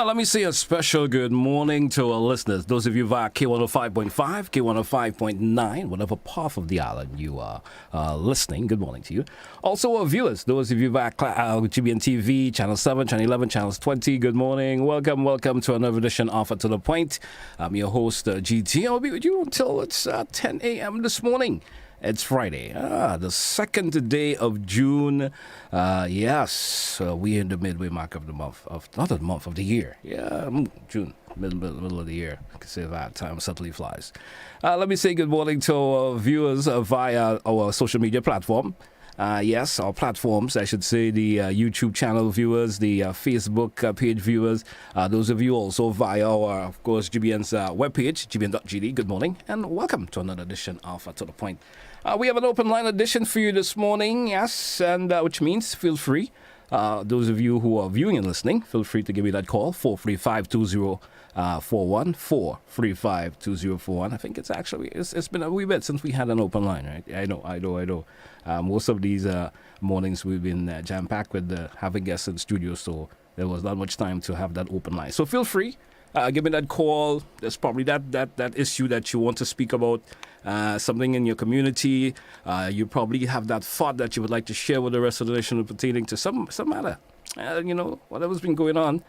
Let me say a special good morning to our listeners. Those of you via K105.5, K105.9, whatever part of the island you are listening, good morning to you. Also, our viewers, those of you via GBN TV, Channel 7, Channel 11, Channels 20, good morning. Welcome to another edition of To The Point. I'm your host, GT. I'll be with you until it's 10 a.m. this morning. It's Friday, the second day of June. Yes, we're in the midway mark of the month, not the month, of the year. Yeah, June, middle of the year. I can say that time certainly flies. Let me say good morning to our viewers via our social media platform. Yes, our platforms, I should say, the YouTube channel viewers, the Facebook page viewers, those of you also via our, of course, GBN's webpage, gbn.gd. Good morning and welcome to another edition of To The Point. We have an open line edition for you this morning, yes, and which means feel free. Those of you who are viewing and listening, feel free to give me that call, 435-2041, 435-2041. I think it's been a wee bit since we had an open line, right? I know. Most of these mornings we've been jam-packed with having guests in studio, so there was not much time to have that open line. So feel free. Give me that call. There's probably that issue that you want to speak about, something in your community. You probably have that thought that you would like to share with the rest of the nation pertaining to some matter, whatever's been going on,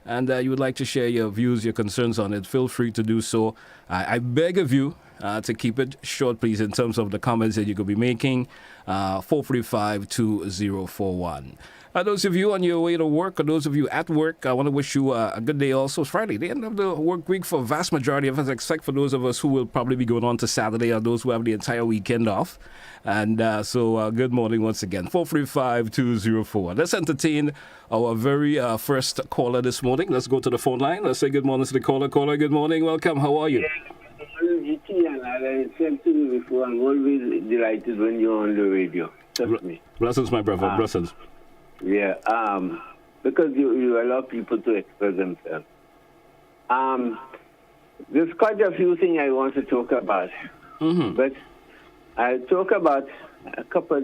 and you would like to share your views, your concerns on it. Feel free to do so. I beg of you to keep it short, please, in terms of the comments that you could be making. 435-2041. Those of you on your way to work, or those of you at work, I want to wish you a good day also. It's Friday, the end of the work week for a vast majority of us, except for those of us who will probably be going on to Saturday, or those who have the entire weekend off. And so good morning once again. 435-2041. Let's entertain our very first caller this morning. Let's go to the phone line. Let's say good morning to the caller. Caller, good morning. Welcome. How are you? GT, and I said to you before, I'm always delighted when you're on the radio. Trust me. Blessings, my brother. Blessings. Yeah, because you allow people to express themselves. There's quite a few things I want to talk about, but I'll talk about a couple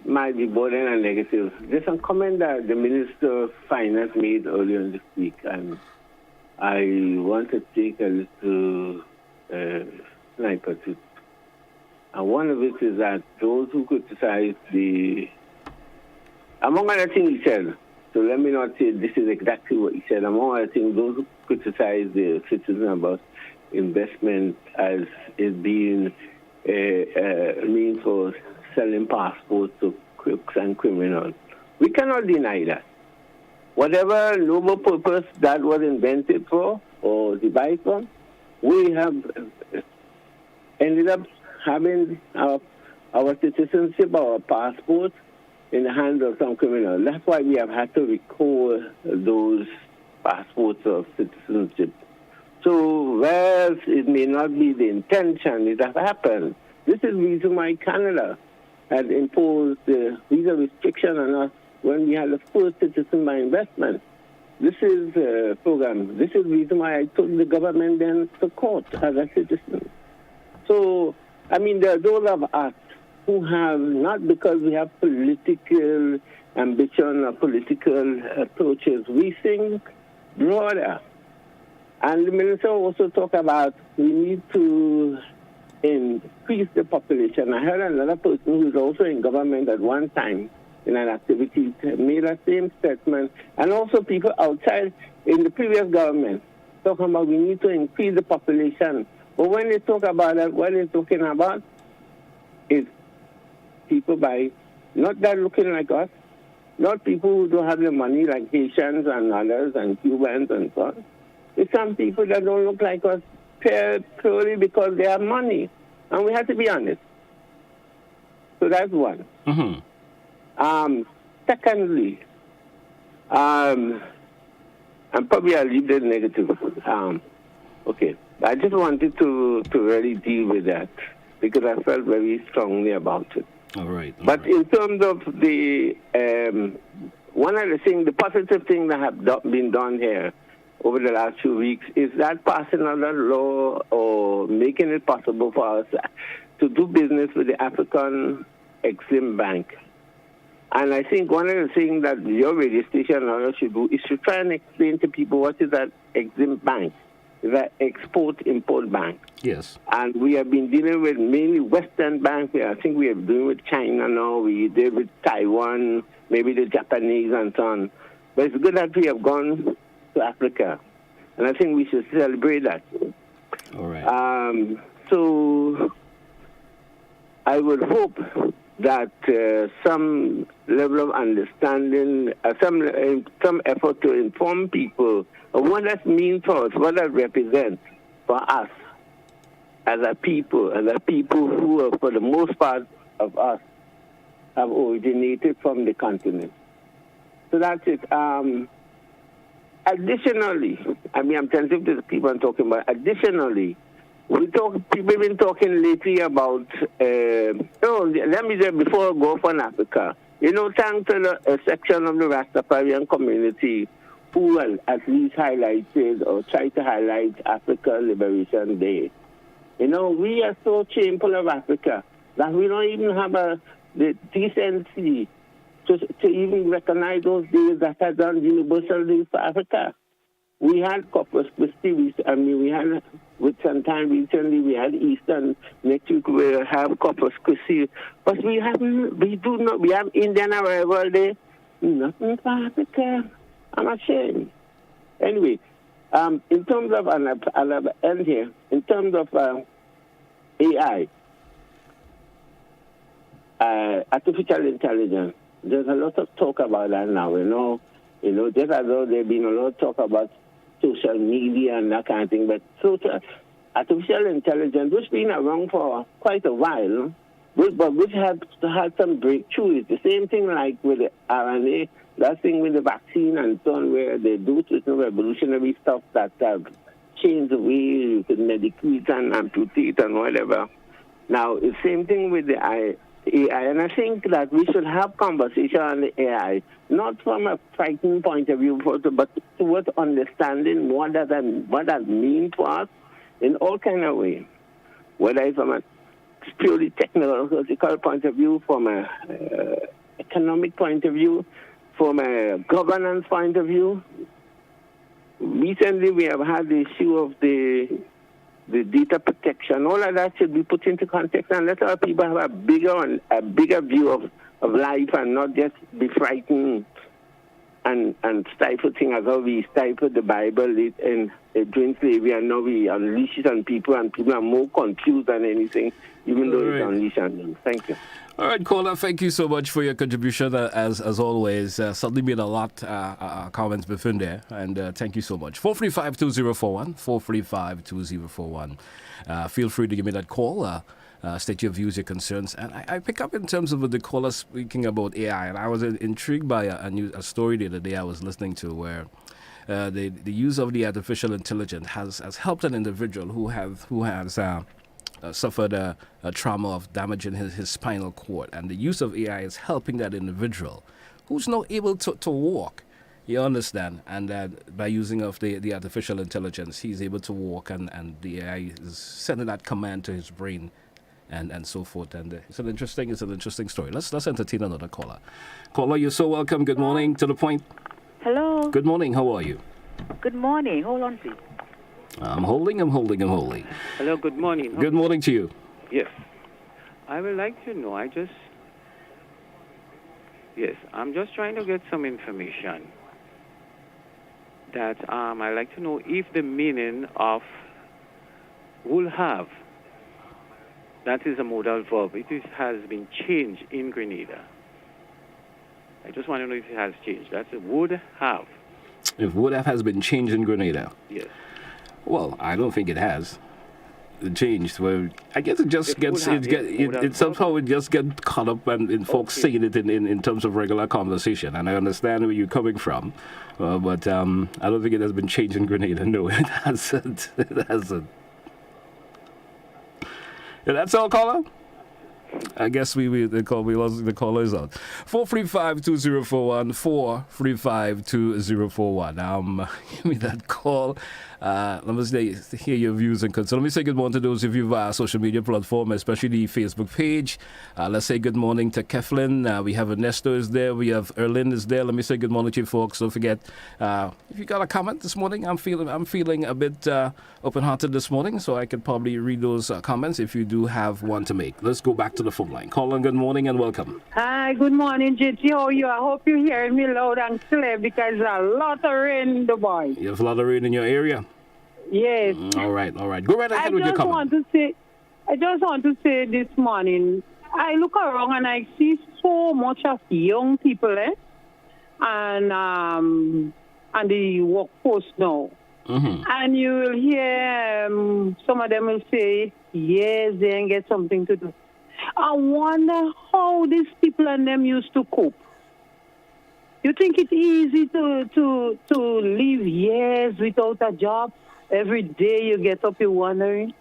might be borderline and negative. There's some comment that the Minister of Finance made earlier this week, and I want to take a little snipe at it. And one of it is that those who criticize among other things he said, so let me not say this is exactly what he said. Among other things, those who criticize the citizen about investment as it being a means for selling passports to crooks and criminals, we cannot deny that. Whatever noble purpose that was invented for or devised for, we have ended up having our citizenship, our passports, in the hands of some criminal. That's why we have had to recall those passports of citizenship. So whereas it may not be the intention, it has happened. This is the reason why Canada had imposed the visa restriction on us when we had the first citizen by investment. This is a program. This is the reason why I took the government then to court as a citizen. So, I mean, there are those of us who have, not because we have political ambition or political approaches, we think broader. And the minister also talked about we need to increase the population. I heard another person who was also in government at one time in an activity made the same statement, and also people outside in the previous government talking about we need to increase the population. But when they talk about that, what they're talking about is people not that looking like us, not people who don't have the money like Haitians and others and Cubans and so on. It's some people that don't look like us purely because they have money. And we have to be honest. So that's one. Secondly, and probably I'll leave the negative. Okay. I just wanted to really deal with that because I felt very strongly about it. All right. But in terms of the one of the things, the positive thing that have been done here over the last few weeks is that passing another law or making it possible for us to do business with the African Exim Bank. And I think one of the things that your radio station and others should do is to try and explain to people what is that Exim Bank, that Export-Import Bank. Yes. And we have been dealing with mainly Western banks. I think we are doing with China now. We did with Taiwan, maybe the Japanese and so on. But it's good that we have gone to Africa. And I think we should celebrate that. All right. So I would hope that some level of understanding, some effort to inform people of what that means for us, what that represents for us as a people who are, for the most part of us, have originated from the continent. So that's it. Additionally, I mean, I'm sensitive to the people I'm talking about. Additionally, people have been talking lately about, let me say before I go for Africa, thanks to a section of the Rastafarian community who at least highlighted or tried to highlight Africa Liberation Day. We are so shameful of Africa that we don't even have the decency to even recognize those days that are done universal days for Africa. We had Corpus Christi, we had, with some time recently, we had Easter, next week we'll have Corpus Christi. But we have Indian Arrival Day, nothing for Africa. I'm ashamed. Anyway, in terms of, and I'll end here, in terms of AI, artificial intelligence, there's a lot of talk about that now, just as though there's been a lot of talk about social media and that kind of thing, but artificial intelligence, which has been around for quite a while, but which has had some breakthroughs. The same thing like with the RNA, that thing with the vaccine and so on, where they do certain revolutionary stuff that change the way you can medicate and amputate and whatever. Now, the same thing with the AI, and I think that we should have conversation on the AI, not from a frightening point of view, but towards understanding what that means for us in all kind of ways, whether it's from a purely technological point of view, from a economic point of view, from a governance point of view. Recently, we have had the issue of the data protection. All of that should be put into context and let our people have a bigger view of life and not just be frightened and stifle things as how we stifled the Bible during slavery, and now we unleash it on people, and people are more confused than anything, even though it's unleashed on them. Thank you. All right, caller, thank you so much for your contribution. As always, certainly been a lot comments between there, and thank you so much. 435-2041, 435-2041. Feel free to give me that call. State your views, your concerns. And I pick up in terms of the caller speaking about AI, and I was intrigued by a story the other day I was listening to where the use of the artificial intelligence has helped an individual who has suffered a trauma of damaging his spinal cord, and the use of AI is helping that individual who's not able to walk. You understand? And by using of the artificial intelligence, he's able to walk, and the AI is sending that command to his brain, and so forth. And it's an interesting story. Let's entertain another caller. Caller, you're so welcome. Good morning. To the point. Hello. Good morning. How are you? Good morning. Hold on, please. I'm holding. Hello, good morning. Good morning to you. Yes. I would like to know, I'm just trying to get some information that I'd like to know if the meaning of will have, that is a modal verb, has been changed in Grenada. I just want to know if it has changed. That's a would have. If would have has been changed in Grenada. Yes. Well, I don't think it has changed. Well, I guess it just somehow just get caught up in folks saying it in terms of regular conversation. And I understand where you're coming from, but I don't think it has been changed in Grenada. No, it hasn't. It hasn't. Yeah, that's all, caller. I guess we lost the callers out. 435-2041, 435-2041. Give me that call. Let me hear your views and concerns. Let me say good morning to those of you via social media platform, especially the Facebook page. Let's say good morning to Keflin. We have Ernesto is there. We have Erlin is there. Let me say good morning to you folks. Don't forget, if you got a comment this morning, I'm feeling a bit open-hearted this morning, so I could probably read those comments if you do have one to make. Let's go back to the phone line. Colin, good morning and welcome. Hi, good morning, JT. How are you? I hope you're hearing me loud and clear because a lot of rain in Dubai. You have a lot of rain in your area? Yes. All right. Go right ahead with your comment. I just want to say this morning, I look around and I see so much of young people, and the workforce now. Mm-hmm. And you will hear some of them will say, yes, they ain't get something to do. I wonder how these people and them used to cope. You think it's easy to live years without a job? Every day you get up, you're wondering.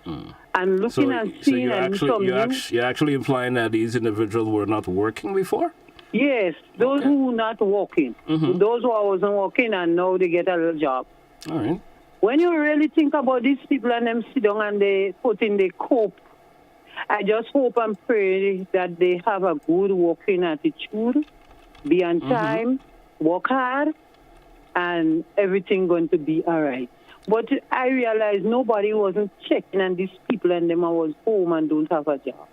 And looking and seeing you're actually implying that these individuals were not working before? Yes, those who not working. Mm-hmm. Those who wasn't working and now they get a little job. All right. When you really think about these people and them sit down and they put in the cope, I just hope and pray that they have a good working attitude, be on time, work hard, and everything going to be all right. But I realized nobody wasn't checking on these people and them was home and don't have a job.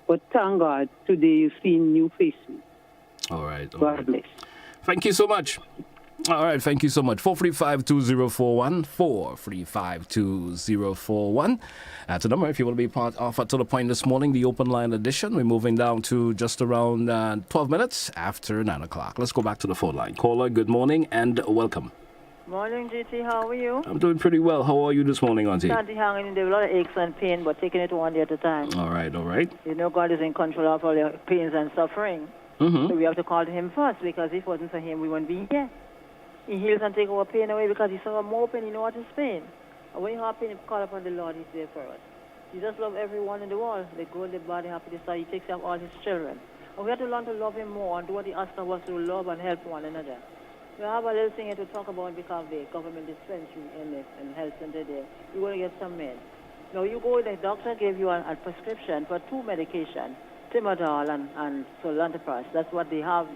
But thank God, today you see new faces. All right. God bless. Thank you so much. All right, thank you so much. 435-2041, 435-2041. That's the number if you want to be part of To The Point this morning, the open line edition. We're moving down to just around 12 minutes after 9 o'clock. Let's go back to the phone line. Caller, good morning and welcome. Morning, GT. How are you? I'm doing pretty well. How are you this morning, Auntie? Santi hanging in there, a lot of aches and pain, but taking it one day at a time. All right. You know God is in control of all the pains and suffering. Mm-hmm. So we have to call to Him first, because if it wasn't for Him, we wouldn't be here. He heals and takes our pain away because He saw more pain, He knows what is pain. And when you have pain, you call upon the Lord, He's there for us. Jesus loves everyone in the world. The good, the bad, the happy, the sad. He takes care of all His children. And we have to learn to love Him more and do what He asks of us to love and help one another. We have a little thing here to talk about because the government dispensary and health center there. You're going to get some meds. Now you go, the doctor gave you a prescription for 2 medications, Timodol and Solantopraz. That's what they have.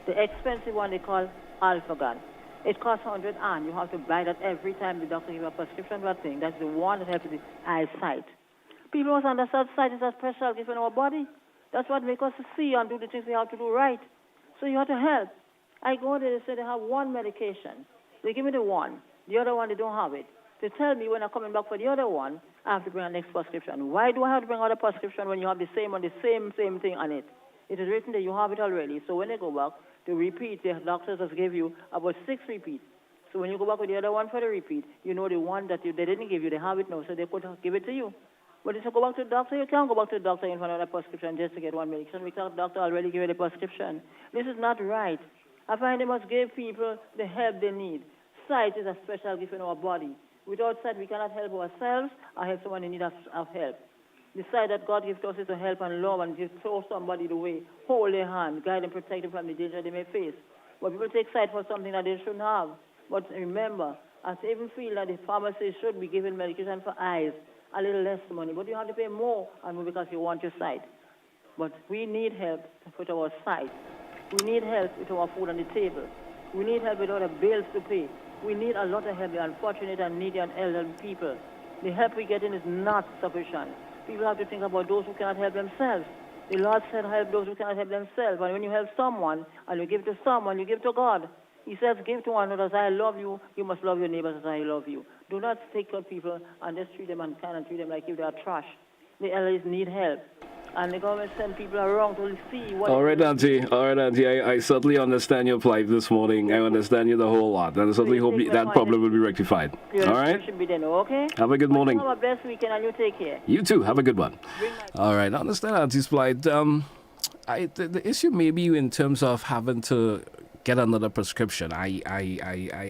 The expensive one they call Alphagan. It costs 100 and you have to buy that every time the doctor gives you a prescription for that thing. That's the one that helps with the eyesight. People who understand sight is a special gift in our body. That's what makes us see and do the things we have to do right. So you have to help. I go there, they say they have 1 medication. They give me the one. The other one, they don't have it. They tell me when I'm coming back for the other one, I have to bring a next prescription. Why do I have to bring another prescription when you have the same thing on it? It is written that you have it already. So when they go back, they repeat. The doctors just give you about 6 repeats. So when you go back with the other one for the repeat, you know the one that they didn't give you, they have it now, so they could give it to you. But if you go back to the doctor, you can't go back to the doctor and find another prescription just to get one medication because the doctor already gave you the prescription. This is not right. I find they must give people the help they need. Sight is a special gift in our body. Without sight, we cannot help ourselves or help someone in need of help. The sight that God gives to us is to help and love and show somebody the way, hold their hand, guide and protect them from the danger they may face. But people take sight for something that they shouldn't have. But remember, I even feel that the pharmacy should be giving medication for eyes, a little less money. But you have to pay more and more because you want your sight. But we need help with our sight. We need help with our food on the table. We need help with other bills to pay. We need a lot of help, the unfortunate and needy and elderly people. The help we get in is not sufficient. People have to think about those who cannot help themselves. The Lord said help those who cannot help themselves. And when you help someone and you give to someone, you give to God. He says, give to one another as I love you, you must love your neighbors as I love you. Do not take out people and just treat them unkind and treat them like if they are trash. The elderly need help. And the government send people around to see what... All right, Auntie. I certainly understand your plight this morning. I understand you the whole lot. And I certainly hope that problem will be rectified. All right? Should be then, okay? Have a good morning. Have a blessed weekend and you take care. You too. Have a good one. All right. I understand Auntie's plight. The issue may be in terms of having to get another prescription. I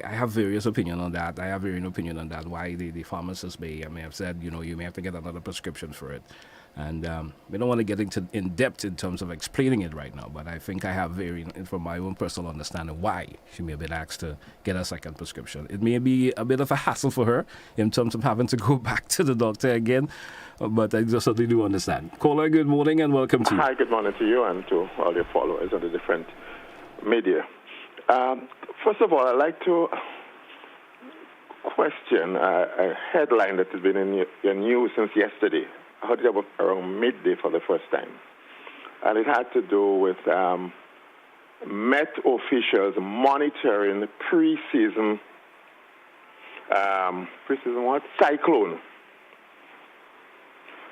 have various opinions on that. Why the pharmacist may have said, you may have to get another prescription for it. And we don't want to get into in depth in terms of explaining it right now, but I think I have from my own personal understanding, why she may have been asked to get a second prescription. It may be a bit of a hassle for her in terms of having to go back to the doctor again, but I just certainly do understand. Caller, good morning and welcome to you. Hi, good morning to you and to all your followers on the different media. First of all, I'd like to question a headline that has been in your news since yesterday. I heard it about around midday for the first time. And it had to do with Met officials monitoring pre-season what? Cyclone.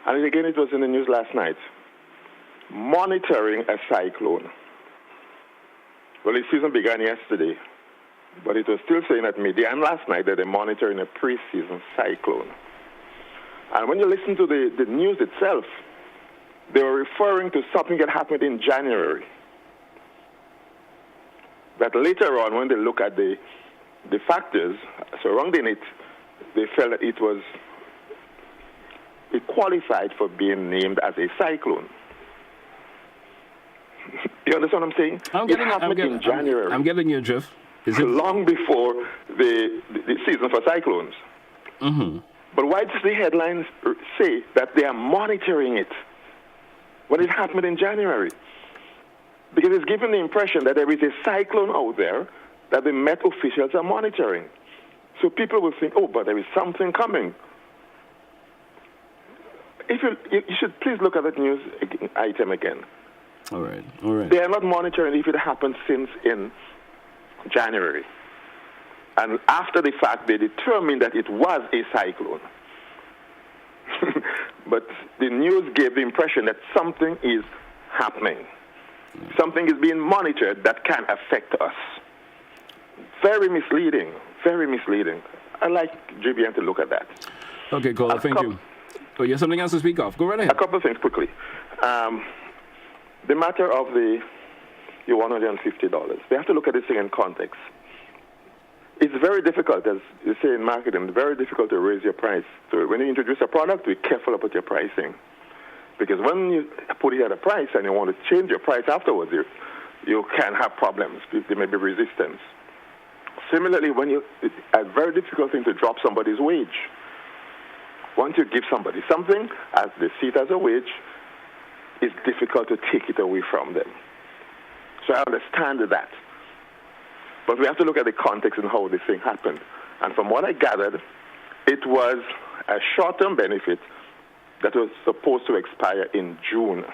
And again, it was in the news last night. Monitoring a cyclone. Well, the season began yesterday, but it was still saying at midday and last night that they're monitoring a pre-season cyclone. And when you listen to the news itself, they were referring to something that happened in January. But later on, when they look at the factors surrounding it, they felt that it qualified for being named as a cyclone. You understand what I'm saying? It happened in January. I'm getting your drift. Is it long before the season for cyclones? Mm-hmm. But why does the headlines say that they are monitoring it when it happened in January? Because it's given the impression that there is a cyclone out there that the Met officials are monitoring. So people will think, oh, but there is something coming. If you should please look at that news item again. All right, all right. They are not monitoring if it happened since in January. And after the fact, they determined that it was a cyclone. But the news gave the impression that something is happening. Something is being monitored that can affect us. Very misleading, very misleading. I'd like GBN to look at that. Okay, caller, thank you. Oh, you have something else to speak of? Go right ahead. A couple of things quickly. The matter of your $150. We have to look at this thing in context. It's very difficult, as you say in marketing, very difficult to raise your price. So when you introduce a product, be careful about your pricing. Because when you put it at a price and you want to change your price afterwards, you can have problems. There may be resistance. Similarly, it's a very difficult thing to drop somebody's wage. Once you give somebody something, as they see it as a wage, it's difficult to take it away from them. So I understand that. But we have to look at the context and how this thing happened. And from what I gathered, it was a short-term benefit that was supposed to expire in June.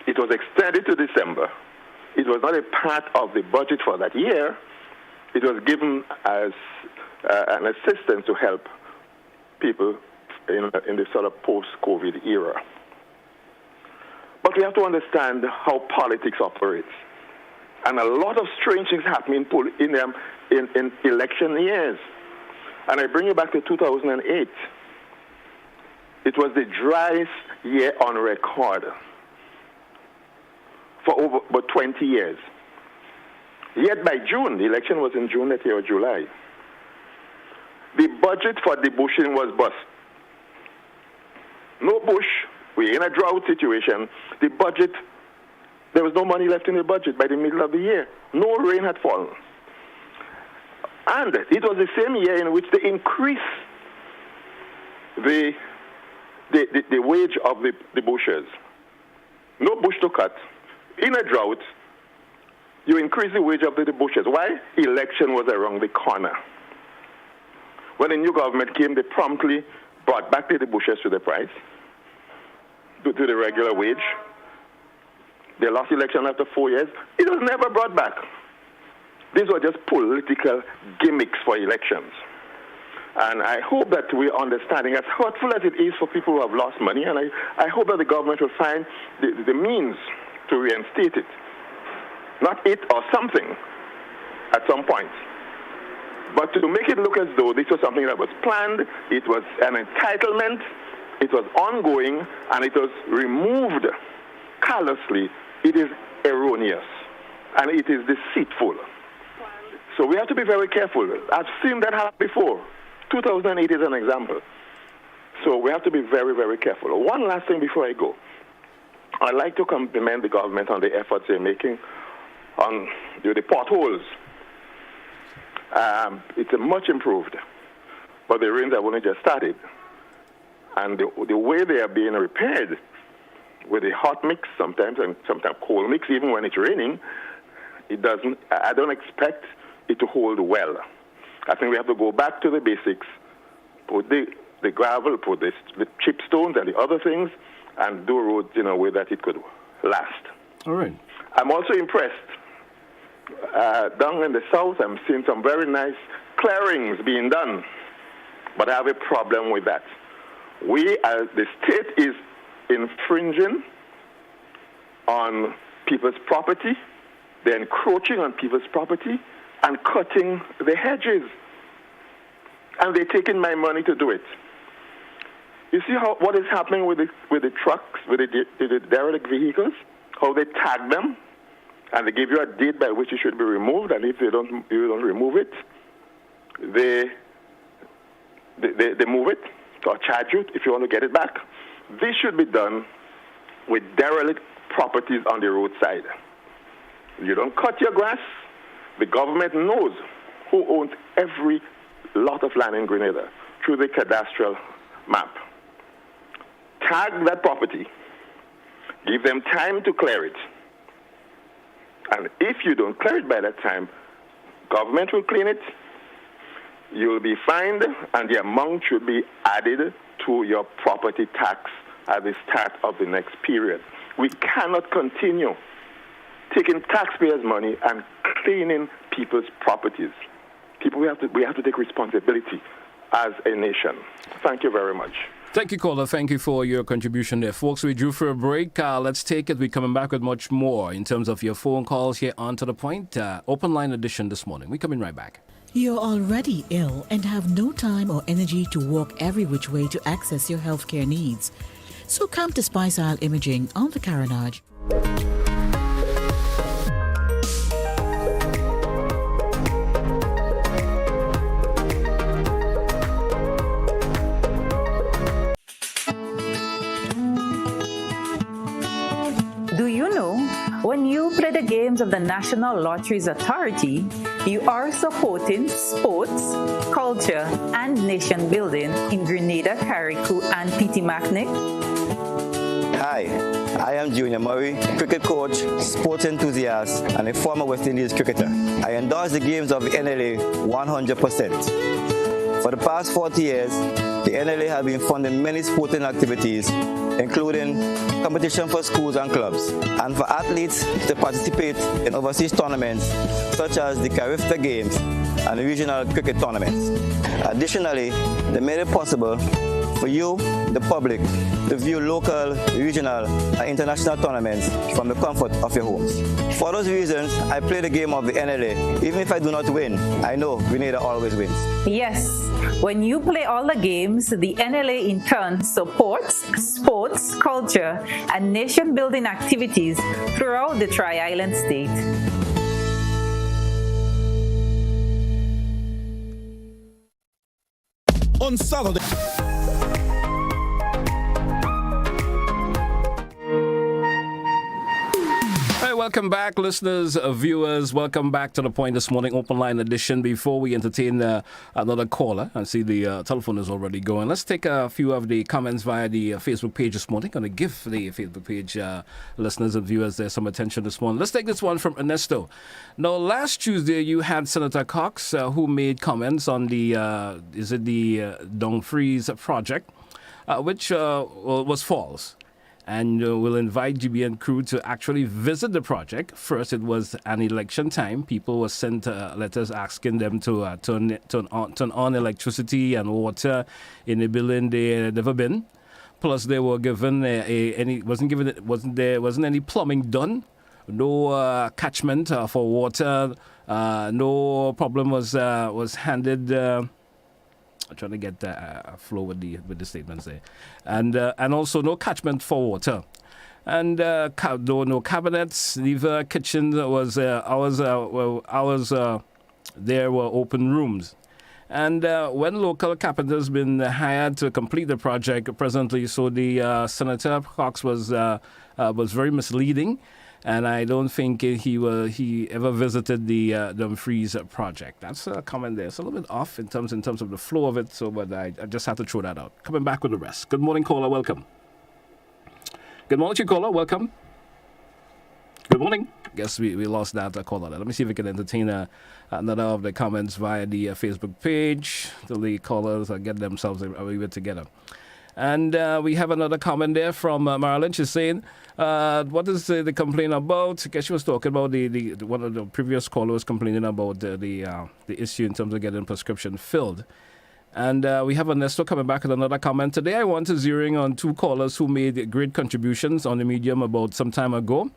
It was extended to December. It was not a part of the budget for that year. It was given as an assistance to help people in the sort of post-COVID era. But we have to understand how politics operates. And a lot of strange things happen in election years. And I bring you back to 2008. It was the driest year on record for over 20 years. Yet by June, the election was in June that year or July, the budget for debushing was bust. No bush. We're in a drought situation. The budget, there was no money left in the budget by the middle of the year. No rain had fallen. And it was the same year in which they increased the wage of the bushers. No bush to cut. In a drought, you increase the wage of the bushers. Why? Election was around the corner. When the new government came, they promptly brought back the bushers to the price, to the regular wage. They lost election after 4 years. It was never brought back. These were just political gimmicks for elections. And I hope that we're understanding, as hurtful as it is for people who have lost money, and I hope that the government will find the means to reinstate it. Not it or something at some point. But to make it look as though this was something that was planned, it was an entitlement, it was ongoing, and it was removed callously, it is erroneous. And it is deceitful. So we have to be very careful. I've seen that happen before. 2008 is an example. So we have to be very, very careful. One last thing before I go. I'd like to compliment the government on the efforts they're making on the potholes. It's much improved, but the rains have only just started. And the way they are being repaired with a hot mix sometimes and sometimes cold mix, even when it's raining, I don't expect it to hold well. I think we have to go back to the basics, put the gravel, put the chip stones and the other things, and do roads in a way that it could last. All right. I'm also impressed. Down in the south, I'm seeing some very nice clearings being done, but I have a problem with that. The state is infringing on people's property. They're encroaching on people's property and cutting the hedges. And they're taking my money to do it. You see what is happening with the trucks, with the derelict vehicles? How they tag them, and they give you a date by which it should be removed, and if you don't remove it, they move it or charge you if you want to get it back. This should be done with derelict properties on the roadside. You don't cut your grass. The government knows who owns every lot of land in Grenada through the cadastral map. Tag that property. Give them time to clear it. And if you don't clear it by that time, government will clean it. You'll be fined, and the amount should be added to your property tax at the start of the next period. We cannot continue taking taxpayers' money and cleaning people's properties. We have to take responsibility as a nation. Thank you very much. Thank you, caller. Thank you for your contribution there. Folks, we drew for a break. Let's take it. We're coming back with much more in terms of your phone calls here on To The Point. Open line edition this morning. We're coming right back. You're already ill and have no time or energy to walk every which way to access your healthcare needs. So come to Spice Isle Imaging on the Carenage. Do you know, when you play the games of the National Lotteries Authority, you are supporting sports, culture, and nation building in Grenada, Carriacou, and Petit-Martinique? Hi, I am Junior Murray, cricket coach, sports enthusiast, and a former West Indies cricketer. I endorse the games of the NLA 100%. For the past 40 years, the NLA has been funding many sporting activities, including competition for schools and clubs, and for athletes to participate in overseas tournaments such as the Carifta Games and the regional cricket tournaments. Additionally, they made it possible for you, the public, to view local, regional, and international tournaments from the comfort of your homes. For those reasons, I play the game of the NLA. Even if I do not win, I know Grenada always wins. Yes, when you play all the games, the NLA in turn supports sports, culture, and nation-building activities throughout the Tri-Island state. On Saturday. Welcome back, listeners, viewers. Welcome back to The Point this morning, open line edition. Before we entertain another caller, I see the telephone is already going. Let's take a few of the comments via the Facebook page this morning. Going to give the Facebook page listeners and viewers there some attention this morning. Let's take this one from Ernesto. Now, last Tuesday, you had Senator Cox who made comments on the Dumfries project, which was false. And we'll invite GBN crew to actually visit the project. First, it was an election time. People were sent letters asking them to turn on electricity and water in a building they had never been. Plus, they were given wasn't any plumbing done, no catchment for water, no problem was handed. I'm trying to get a flow with the statements there, and also no catchment for water, and no cabinets, neither kitchen was ours. There were open rooms, And when local carpenters been hired to complete the project presently, so the Senator Cox was very misleading, and I don't think he ever visited the Dumfries project. That's a comment there. It's a little bit off in terms of the flow of it. So, but I just had to throw that out. Coming back with the rest. Good morning, caller. Welcome. Good morning, to you, caller. Welcome. Good morning. Guess we lost that caller. Let me see if we can entertain another of the comments via the Facebook page till the callers get themselves a wee bit together. And we have another comment there from Marilyn. She's saying, what is the complaint about? I guess she was talking about the one of the previous callers complaining about the issue in terms of getting prescription filled. And we have Ernesto coming back with another comment. Today I want to zeroing on two callers who made great contributions on the medium about some time ago.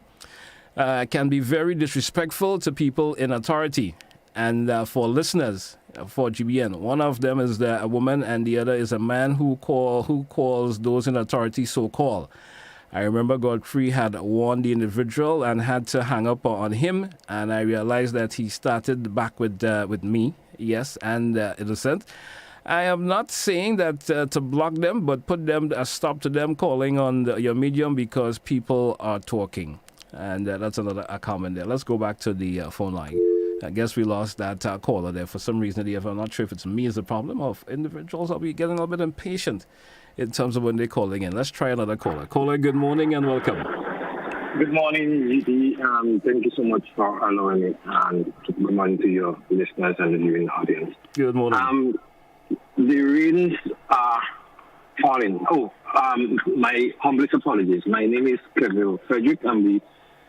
Can be very disrespectful to people in authority. And for listeners, for GBN, one of them is a woman and the other is a man who calls those in authority so-called. I remember Godfrey had warned the individual and had to hang up on him, and I realized that he started back with me, yes, and innocent. I am not saying that to block them, but put them a stop to them calling on your medium because people are talking. And that's another comment there. Let's go back to the phone line. I guess we lost that caller there for some reason. I'm not sure if it's me as the problem or if individuals are getting a little bit impatient in terms of when they're calling in. Let's try another caller. Caller, good morning and welcome. Good morning, GT. Thank you so much for allowing me, and good morning to your listeners and the viewing audience. Good morning. The rains are falling. My humblest apologies. My name is Kevin Frederick. I'm the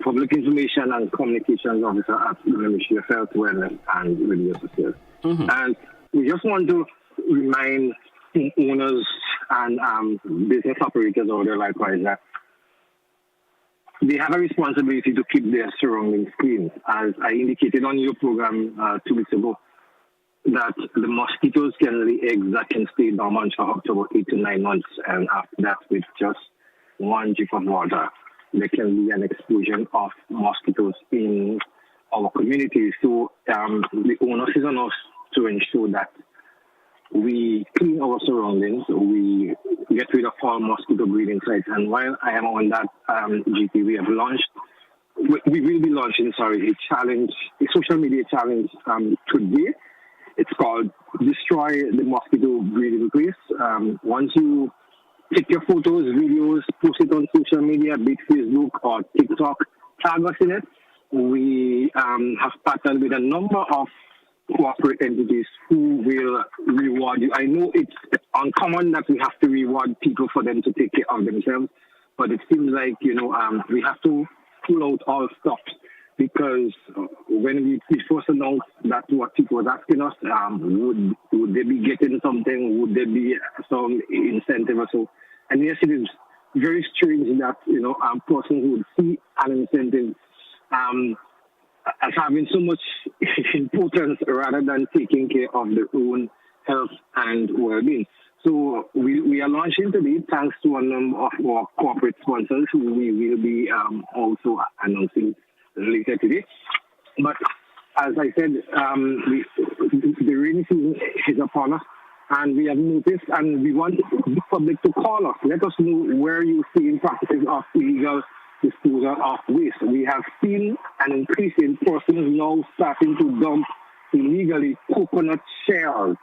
Public Information and Communications Officer at the Ministry of Health, Wellness and Religious Affairs. Mm-hmm. And we just want to remind owners and business operators over there likewise that they have a responsibility to keep their surroundings clean. As I indicated on your program 2 weeks ago, that the mosquitoes can lay eggs that can stay dormant for up to about 8 to 9 months, and after that, with just one drip of water, there can be an explosion of mosquitoes in our community. So the onus is on us to ensure that we clean our surroundings, we get rid of all mosquito breeding sites. And while I am on that, GP, we will be launching, a social media challenge today. It's called Destroy the Mosquito Breeding Place. Once you take your photos, videos, post it on social media, be it Facebook or TikTok, tag us in it. We have partnered with a number of corporate entities who will reward you. I know it's uncommon that we have to reward people for them to take care of themselves, but it seems like, we have to pull out all stops, because when we first announced that what people were asking us, would they be getting something? Would there be some incentive or so? And yes, it is very strange that, a person who would see an incentive as having so much importance rather than taking care of their own health and well-being. So we are launching today, thanks to a number of our corporate sponsors who we will be also announcing later today. But as I said, the rainy season is upon us, and we have noticed, and we want the public to call us. Let us know where you see practices of illegal disposal of waste. We have seen an increase in persons now starting to dump illegally coconut shells.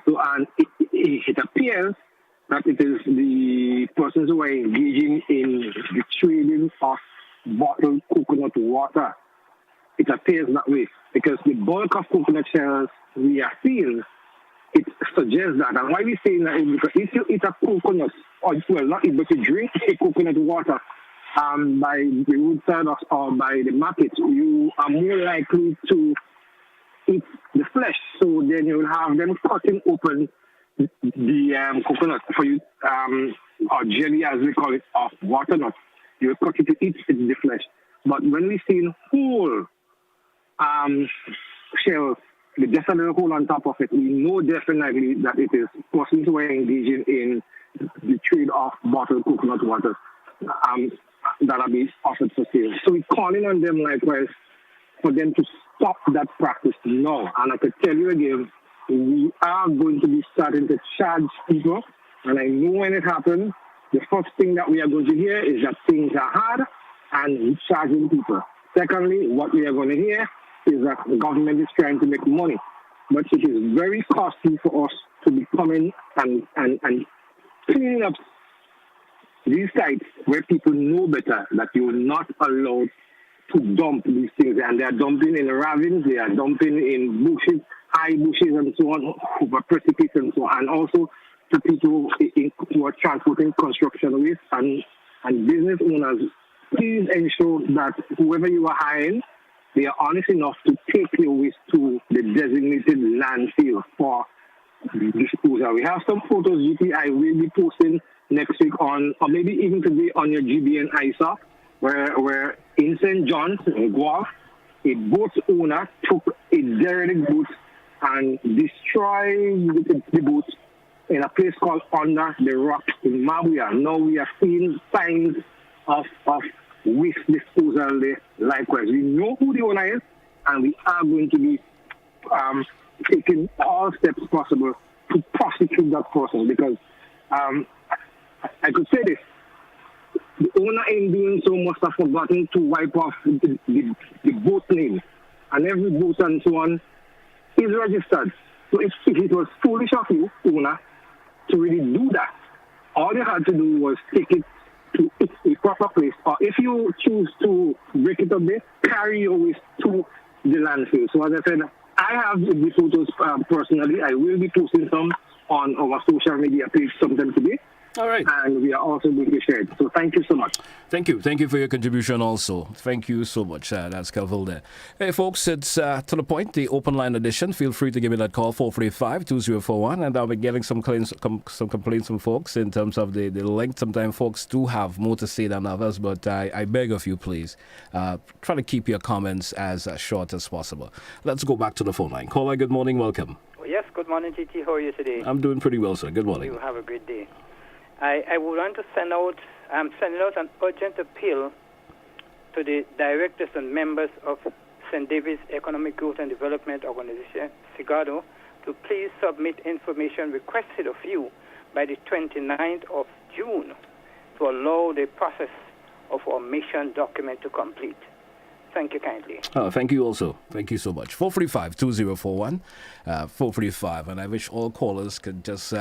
So, and it appears that it is the persons who are engaging in the trading of bottled coconut water. It appears that way, because the bulk of coconut shells we are seeing, it suggests that. And why we saying that is because if you eat a coconut, or not eat, but you drink a coconut water by the roadside or by the market, you are more likely to eat the flesh. So then you will have them cutting open the coconut for you, or jelly as we call it, of waternuts. You cut it to eat the flesh. But when we see whole shells, just a little hole on top of it, we know definitely that it is persons who are engaging in the trade of bottled coconut water that are being offered for sale. So we're calling on them likewise for them to stop that practice now. And I could tell you again, we are are going to be starting to charge people. And I know when it happens, the first thing that we are going to hear is that things are hard and charging people. Secondly, what we are going to hear is that the government is trying to make money. But it is very costly for us to be coming and cleaning up these sites where people know better that you are not allowed to dump these things. And they are dumping in ravines, they are dumping in bushes, high bushes and so on, over precipice and so on. And also to people who are transporting construction waste and business owners, please ensure that whoever you are hiring, they are honest enough to take your waste to the designated landfill for disposal. We have some photos, GP, I will be posting next week on, or maybe even today on your GBN ISA, where in St. John's, in Guelph, a boat owner took a derelict boat and destroyed the boat in a place called Under the Rock in Mabuya. Now we are seeing signs of waste disposal there. Likewise, we know who the owner is, and we are going to be taking all steps possible to prosecute that person, because I could say this. The owner in doing so must have forgotten to wipe off the boat name, and every boat and so on is registered. So if it was foolish of you, owner, to really do that, all you had to do was take it to a proper place, or if you choose to break it up there, carry your waste to the landfill. So as I said, I have the photos personally. I will be posting some on our social media page sometime today. All right. And we are also going to share it. So thank you so much. Thank you. Thank you for your contribution also. Thank you so much. That's Kelville there. Hey, folks, it's to the point, the open line edition. Feel free to give me that call, 435-2041. And I'll be getting some complaints from folks in terms of the length. Sometimes folks do have more to say than others, but I beg of you, please, try to keep your comments as short as possible. Let's go back to the phone line. Caller, good morning. Welcome. Yes, good morning, GT. How are you today? I'm doing pretty well, sir. Good morning. You have a great day. I would want to send out an urgent appeal to the directors and members of St. David's Economic Growth and Development Organization, SIGADO, to please submit information requested of you by the 29th of June to allow the process of our mission document to complete. Thank you kindly. Thank you also. Thank you so much. 435-2041, 435, and I wish all callers could just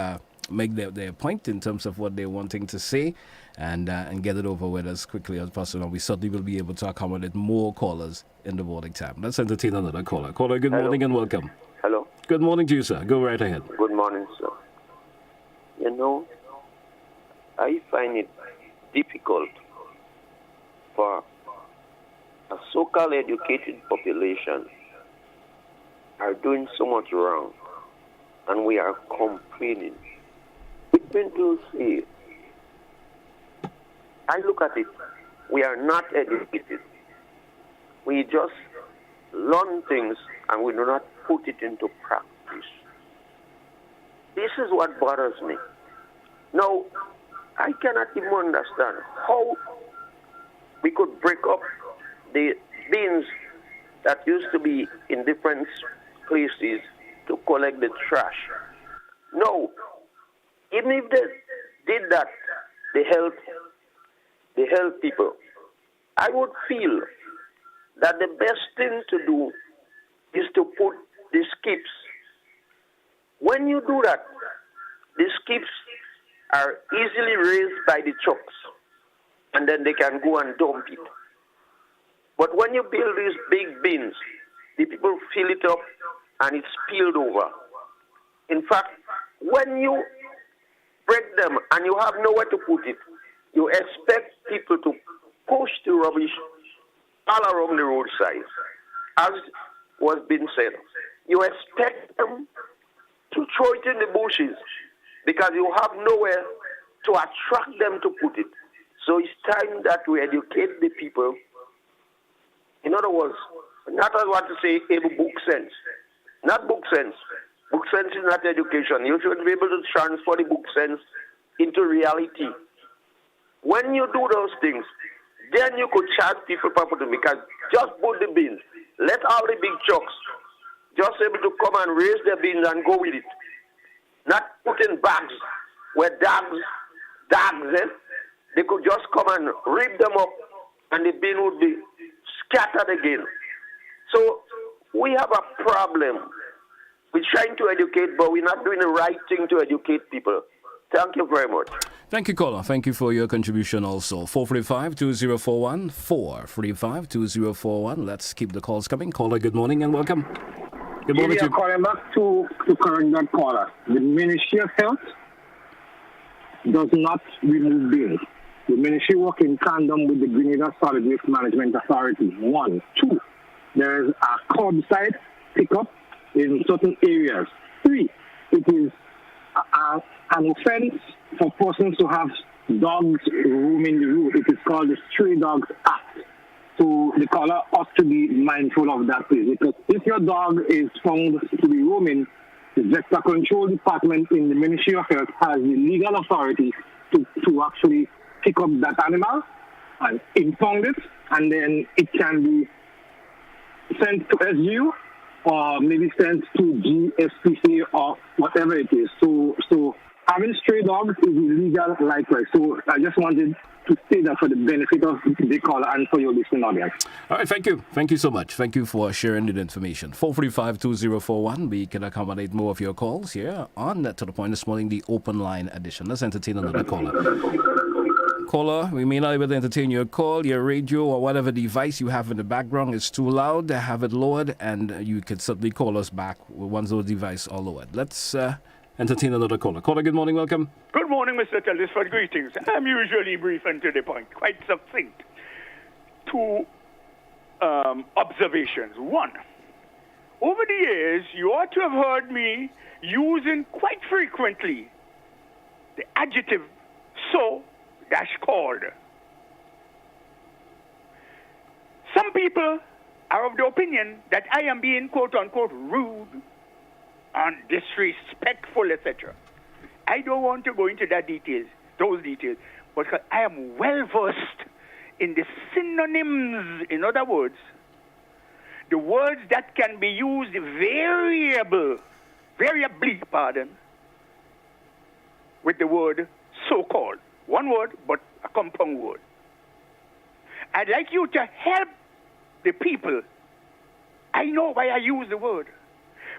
make their point in terms of what they're wanting to say and get it over with as quickly as possible. We certainly will be able to accommodate more callers in the morning time. Let's entertain another caller. Caller, good morning and welcome. Hello. Good morning to you, sir. Go right ahead. Good morning, sir. You know, I find it difficult for a so-called educated population are doing so much wrong, and we are complaining. To see, I look at it, we are not educated. We just learn things and we do not put it into practice. This is what bothers me. Now, I cannot even understand how we could break up the bins that used to be in different places to collect the trash. No. Even if they did that, they help people. I would feel that the best thing to do is to put the skips. When you do that, the skips are easily raised by the trucks, and then they can go and dump it. But when you build these big bins, the people fill it up and it's spilled over. In fact, when you break them and you have nowhere to put it, you expect people to push the rubbish all around the roadside. As was being said, you expect them to throw it in the bushes because you have nowhere to attract them to put it. So it's time that we educate the people. In other words, not as what to say able book sense. Not book sense. Book sense is not education. You should be able to transfer the book sense into reality. When you do those things, then you could charge people properly, because just put the bins. Let all the big trucks just able to come and raise their bins and go with it. not put in bags where dogs in. They could just come and rip them up and the bin would be scattered again. So we have a problem. We're trying to educate, but we're not doing the right thing to educate people. Thank you very much. Thank you, caller. Thank you for your contribution also. 435-2041, 435-2041. Let's keep the calls coming. Caller, good morning and welcome. Good morning to you. Calling back to correct that caller. The Ministry of Health does not remove bins. The ministry works in tandem with the Grenada Solid Waste Management Authority. 1. 2. There is a curbside pickup in certain areas. 3. It is an offense for persons to have dogs roaming the road. It is called the Stray Dogs Act. So the caller ought to be mindful of that, please. Because if your dog is found to be roaming, the Vector Control Department in the Ministry of Health has the legal authority to actually pick up that animal and impound it, and then it can be sent to SGU or maybe sent to GSPC or whatever it is. So having stray dogs is illegal likewise. So I just wanted to say that for the benefit of the caller and for your listening audience. All right, thank you. Thank you so much. Thank you for sharing the information. 435-2041. We can accommodate more of your calls here on To The Point this morning, the open line edition. Let's entertain another caller. Caller, we may not be able to entertain your call. Your radio or whatever device you have in the background is too loud. Have it lowered, and you can certainly call us back once those devices are lowered. Let's entertain another caller. Caller, good morning. Welcome. Good morning, Mr. Tellisford. Greetings. I'm usually brief and to the point, quite succinct. 2 observations. 1, over the years, you ought to have heard me using quite frequently the adjective so-called. Some people are of the opinion that I am being quote-unquote rude and disrespectful, etc. I don't want to go into those details, because I am well versed in the synonyms. In other words, the words that can be used variably, with the word so-called. One word, but a compound word. I'd like you to help the people. I know why I use the word,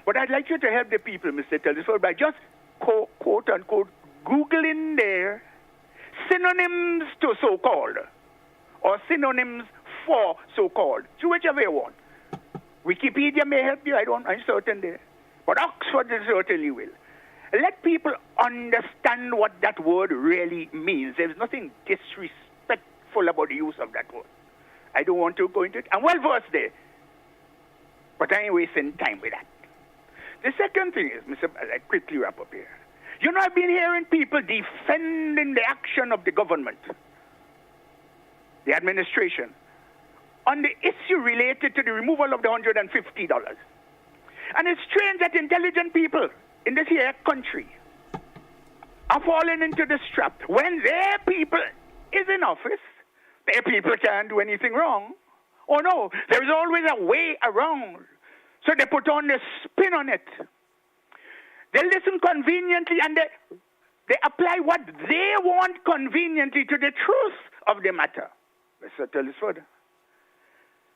but I'd like you to help the people, Mr. Tellisford, by just quote-unquote Googling their synonyms to so-called or synonyms for so-called. So whichever you want. Wikipedia may help you, I'm certain there. But Oxford certainly will. Let people understand what that word really means. There's nothing disrespectful about the use of that word. I don't want to go into it. I'm well versed there. But I ain't wasting time with that. The second thing is, I quickly wrap up here. You know, I've been hearing people defending the action of the government, the administration, on the issue related to the removal of the $150. And it's strange that intelligent people in this here country are falling into this trap. When their people is in office, their people can't do anything wrong. Oh no, there is always a way around. So they put on the spin on it. They listen conveniently and they apply what they want conveniently to the truth of the matter. Mr. Tellisford,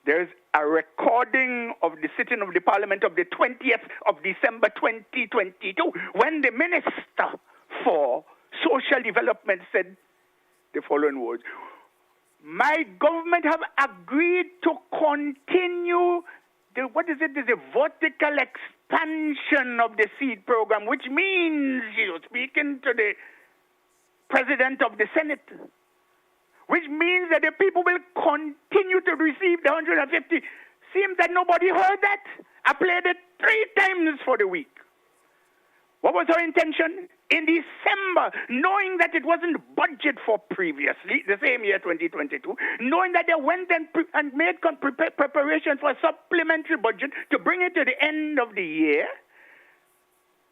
there's a recording of the sitting of the Parliament of the 20th of December 2022 when the Minister for Social Development said the following words. My government have agreed to continue the vertical expansion of the seed program, which means, speaking to the President of the Senate, which means that the people will continue to receive the 150. Seems that nobody heard that. I played it 3 times for the week. What was her intention? In December, knowing that it wasn't budgeted for previously, the same year, 2022, knowing that they went and made preparation for a supplementary budget to bring it to the end of the year.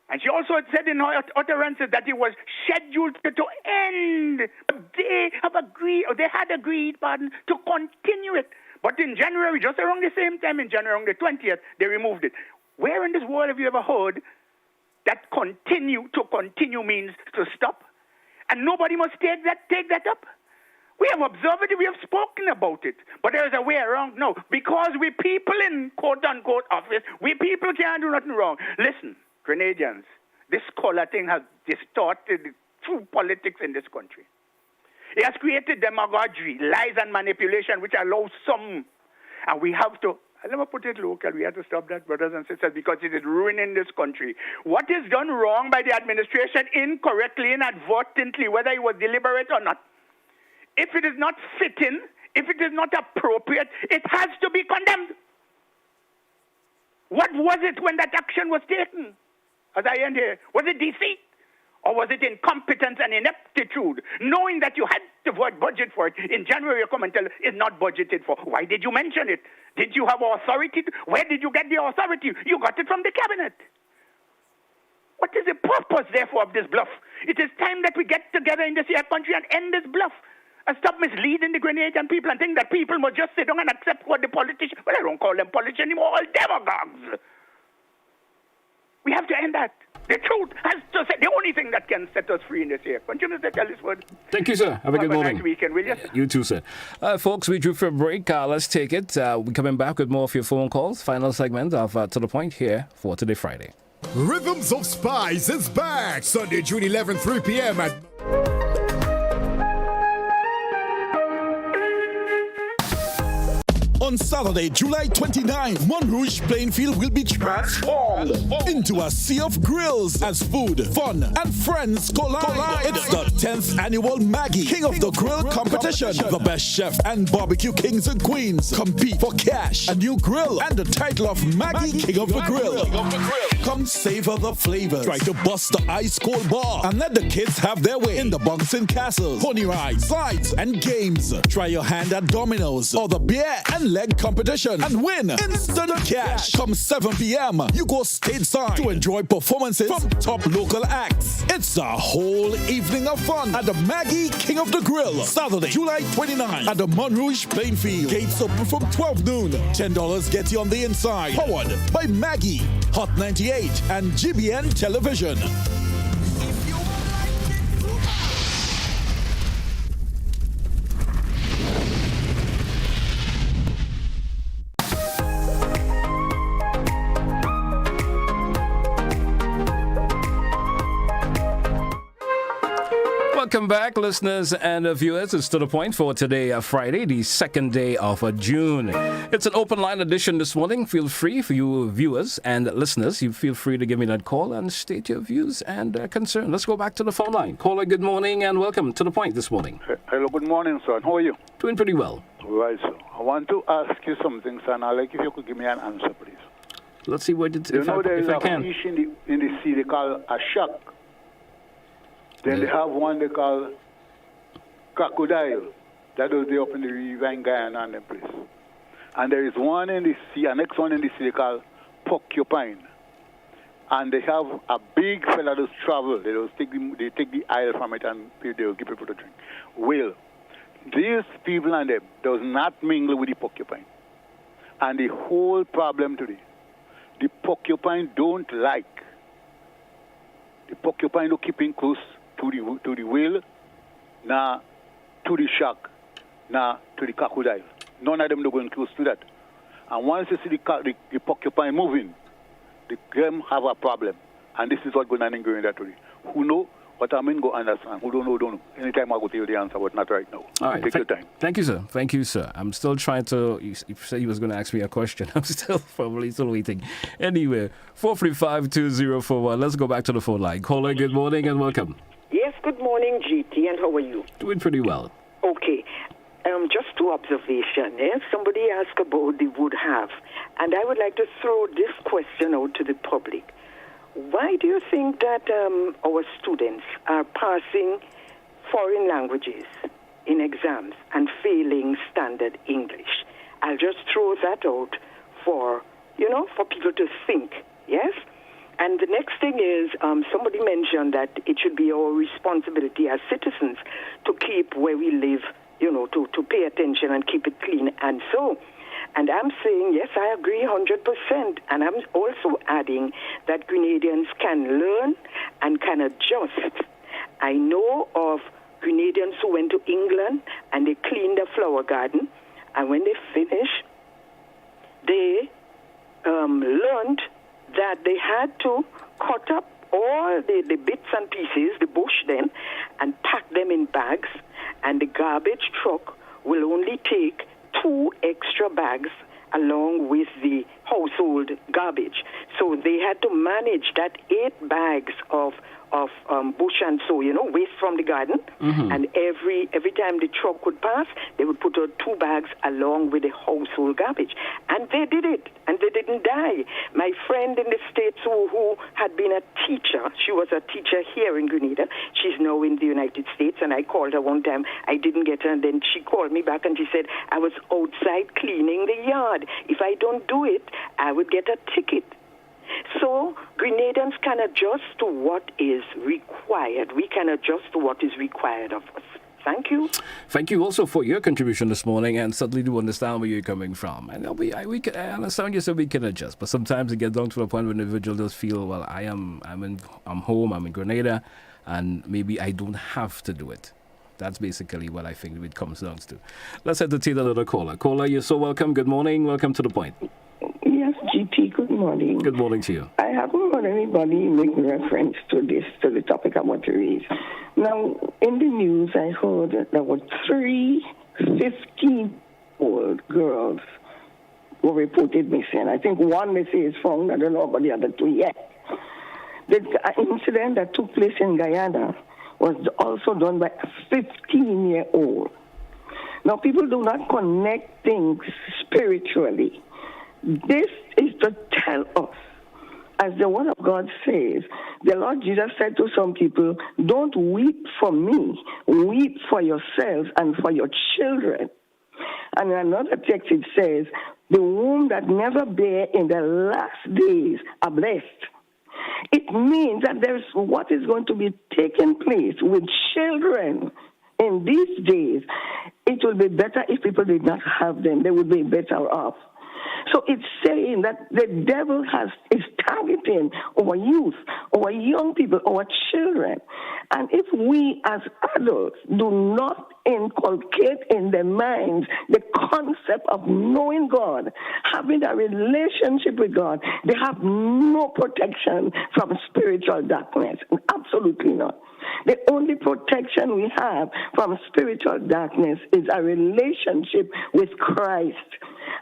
And she also said in her utterances that it was scheduled to end. They had agreed, to continue it. But in January, just around the same time, in January, on the 20th, they removed it. Where in this world have you ever heard that continue means to stop. And nobody must take that up. We have observed it, we have spoken about it. But there is a way around now. Because we people in quote-unquote office, we people can't do nothing wrong. Listen, Grenadians, this color thing has distorted the true politics in this country. It has created demagoguery, lies and manipulation, which allows some. And we have to, I'll never put it local, we have to stop that, brothers and sisters, because it is ruining this country. What is done wrong by the administration incorrectly, inadvertently, whether it was deliberate or not, if it is not fitting, if it is not appropriate, it has to be condemned. What was it when that action was taken? As I end here, was it deceit? Or was it incompetence and ineptitude? Knowing that you had to budget for it. In January, you come and tell it's not budgeted for. Why did you mention it? Did you have authority? Where did you get the authority? You got it from the cabinet. What is the purpose, therefore, of this bluff? It is time that we get together in this here country and end this bluff. And stop misleading the Grenadian people and think that people must just sit down and accept what the politicians, well, I don't call them politicians anymore, all demagogues. We have to end that. The truth has to say, the only thing that can set us free in this here country, Mr. Elliswood. Thank you, sir. Have a good morning. Nice weekend, will you? You too, sir. Folks, we drew for a break. Let's take it. We're coming back with more of your phone calls. Final segment of To The Point here for Today Friday. Rhythms of Spice is back Sunday, June 11th, 3 p.m. at... On Saturday, July 29, Montrouge Plainfield will be transformed into a sea of grills as food, fun, and friends collide. It's the 10th annual Maggie King of the Grill competition. The best chef and barbecue kings and queens compete for cash, a new grill, and the title of Maggie King of the Grill. Come savor the flavors. Try to bust the ice cold bar and let the kids have their way in the bouncing castle, pony rides, slides, and games. Try your hand at dominoes or the beer and leg competition and win instant cash. Come 7 p.m. you go stateside to enjoy performances from top local acts. It's a whole evening of fun at the Maggie King of the Grill. Saturday, July 29 at the Montrouge Plainfield. Gates open from 12 noon. $10 gets you on the inside. Powered by Maggie, Hot 98, and GBN Television. Welcome back, listeners and viewers. It's To The Point for today, Friday, the second day of June. It's an open line edition this morning. Feel free for you viewers and listeners. You feel free to give me that call and state your views and concerns. Let's go back to the phone line. Caller, good morning and welcome to The Point this morning. Hello, good morning, son. How are you? Doing pretty well. Right, sir. I want to ask you something, son. I'd like if you could give me an answer, please. Let's see what it is. You know there is a fish in the sea they call a shark. Then they have one they call crocodile. That is up in the river in Guyana and that place. And there is one in the sea, a next one in the sea they call porcupine. And they have a big fella that travel. They take the oil from it and they'll give people to drink. Well, these people and them does not mingle with the porcupine. And the whole problem today, the porcupine don't like. The porcupine don't keep in close to the whale, now to the shark, now to the crocodile. None of them don't go close to that. And once you see the porcupine moving, them have a problem. And this is what's going on in Grenada today. Who know what I mean, go understand. Who don't know, don't know. Anytime I go tell you the answer, but not right now. All right. Take your time. Thank you, sir. Thank you, sir. I'm still trying to... You said he was going to ask me a question. I'm still waiting. Anyway, 435-2041. Let's go back to the phone line. Caller, good morning and welcome. Yes, good morning, GT, and how are you? Doing pretty well. Okay. Just two observations. Somebody asked about the would have, and I would like to throw this question out to the public. Why do you think that our students are passing foreign languages in exams and failing standard English? I'll just throw that out for people to think, yes? And the next thing is, somebody mentioned that it should be our responsibility as citizens to keep where we live, to pay attention and keep it clean. And so, And I'm saying, yes, I agree 100%. And I'm also adding that Grenadians can learn and can adjust. I know of Grenadians who went to England and they cleaned a flower garden. And when they finished, they learned that they had to cut up all the bits and pieces, the bush then, and pack them in bags. And the garbage truck will only take 2 extra bags along with the household garbage. So they had to manage that 8 bags of bush and so, waste from the garden. Mm-hmm. And every time the truck would pass, they would put out 2 bags along with the household garbage. And they did it, and they didn't die. My friend in the States who had been a teacher, she was a teacher here in Grenada. She's now in the United States, and I called her one time. I didn't get her, and then she called me back, and she said, I was outside cleaning the yard. If I don't do it, I would get a ticket. So Grenadians can adjust to what is required. We can adjust to what is required of us. Thank you. Thank you also for your contribution this morning, and certainly do understand where you're coming from. And I understand you said we can adjust, but sometimes it gets down to the point where the individual does feel, well, I'm home, I'm in Grenada, and maybe I don't have to do it. That's basically what I think it comes down to. Let's entertain another caller. Caller, you're so welcome. Good morning. Welcome to The Point. Yes, GT, good morning. Good morning to you. I haven't heard anybody make reference to the topic I want to raise. Now, in the news, I heard that there were 3 15-year-old girls who were reported missing. I think one they say is found, I don't know about the other 2 yet. The incident that took place in Guyana was also done by a 15-year-old. Now, people do not connect things spiritually. This is to tell us, as the Word of God says, the Lord Jesus said to some people, don't weep for me, weep for yourselves and for your children. And in another text it says, the womb that never bear in the last days are blessed. It means that there's what is going to be taking place with children in these days. It will be better if people did not have them. They would be better off. So it's saying that the devil is targeting our youth, our young people, our children. And if we as adults do not inculcate in their minds the concept of knowing God, having a relationship with God, they have no protection from spiritual darkness. Absolutely not. The only protection we have from spiritual darkness is a relationship with Christ.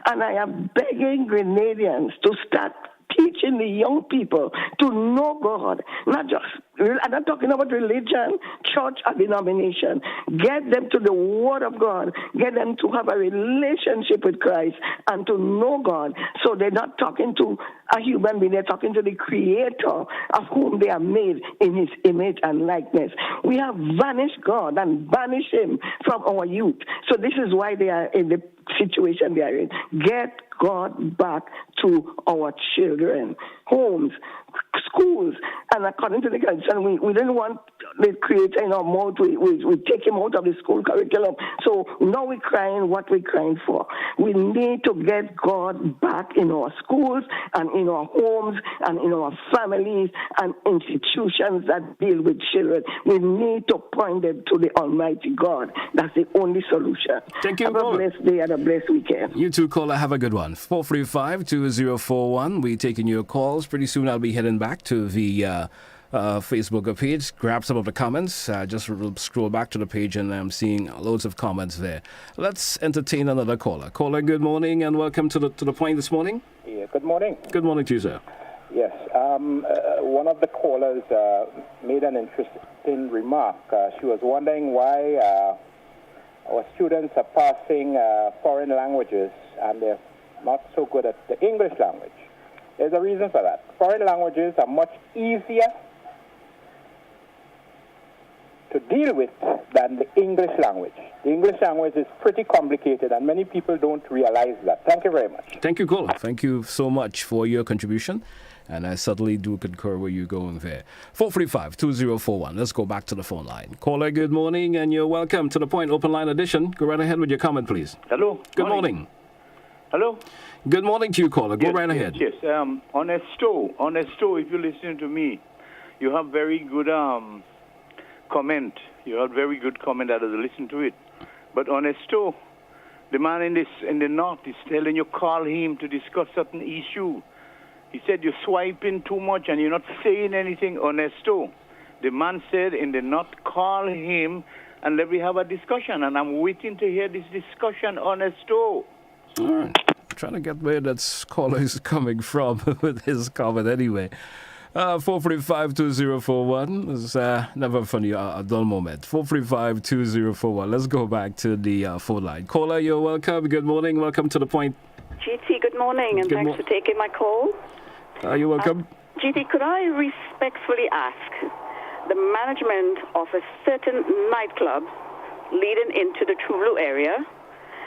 And I am begging Grenadians to start teaching the young people to know God. I'm not talking about religion, church, or denomination. Get them to the Word of God. Get them to have a relationship with Christ and to know God. So they're not talking to a human being. They're talking to the Creator of whom they are made in His image and likeness. We have banished God and banished Him from our youth. So this is why they are in the situation they are in. Get God back to our children, homes, schools. And according to the concern, we didn't want the Creator in our mouth. We take Him out of the school curriculum. So now we're crying what we're crying for. We need to get God back in our schools and in our homes and in our families and institutions that deal with children. We need to point them to the Almighty God. That's the only solution. Thank you. Have a blessed day and a blessed weekend. You too, caller. Have a good one. 435-2041. We're taking your calls. Pretty soon I'll be heading back to the Facebook page, grab some of the comments. Just scroll back to the page and I'm seeing loads of comments there. Let's entertain another caller. Caller, good morning and welcome to the point this morning. Yeah, good morning. Good morning to you, sir. Yes, one of the callers made an interesting remark. She was wondering why our students are passing foreign languages and they're not so good at the English language. There's a reason for that. Foreign languages are much easier to deal with than the English language. The English language is pretty complicated and many people don't realize that. Thank you very much. Thank you, caller. Thank you so much for your contribution. And I certainly do concur where you're going there. 435-2041. Let's go back to the phone line. Caller, good morning, and you're welcome to the Point Open Line Edition. Go right ahead with your comment, please. Hello. Good morning. Hello? Good morning to you, caller. Go right ahead. Yes. Honesto, if you listen to me, you have very good comment. You have very good comment that has listened to it. But Honesto, the man in the north is telling you call him to discuss certain issue. He said you're swiping too much and you're not saying anything. Honesto, the man said in the north, call him and let me have a discussion. And I'm waiting to hear this discussion, Honesto. All right. Trying to get where that caller is coming from with his comment anyway. 435-2041 is never funny, a dull moment. 435-2041. Let's go back to the phone line. Caller, you're welcome. Good morning. Welcome to The Point. GT, good morning, and thanks for taking my call. You're welcome. GT, could I respectfully ask the management of a certain nightclub leading into the True Blue area